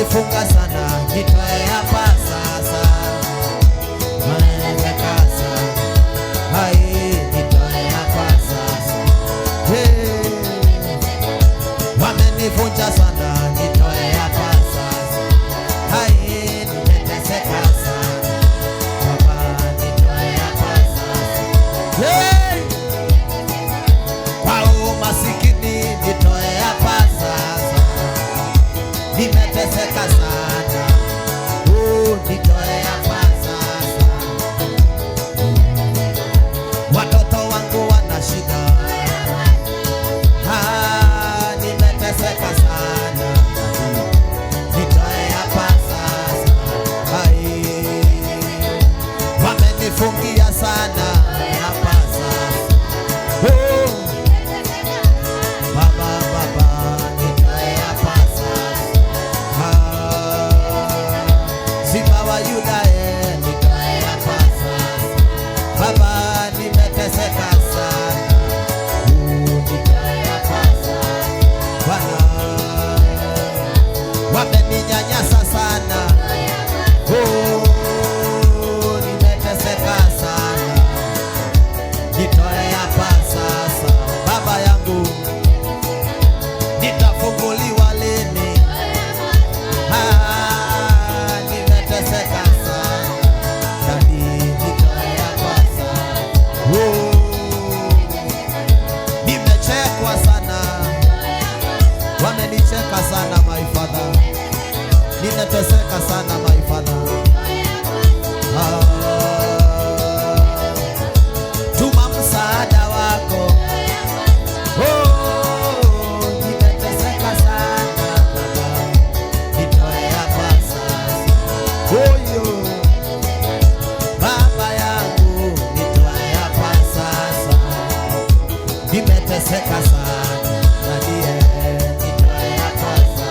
wamenifunga sana, nitoe hapa sasa. Wamekasa, hai nitoe hapa sasa. Wamenifunja sana, nitoe hapa sasa. Hai nimeteseka sana, Baba nitoe hapa sasa. Kwa umasikini nitoe hapa sasa. Nimeteseka sana, nitoe hapa sasa. Watoto wangu wana shida, nimeteseka sana, nitoe hapa sasa. Wamenifungia sana hapa sasa. Baba nitoe hapa sasa. Simba wa Yuda nitoe hapa sasa. Baba nimeteseka sana, nitoe hapa sasa. Bwana wameninyanyasa sana, nimeteseka sana, nitoe hapa sasa. Baba yangu nitafunguliwa lini? Nimeteseka sana, Dadi nitoe hapa sasa. Nimechekwa sana, wamenicheka sana my Father, nimeteseka sana my Father. Tuma msaada wako. Nimeteseka sana, nitoe hapa sasa. Baba yangu nitoe hapa sasa. Nimeteseka sana, Daddy nitoe hapa sasa.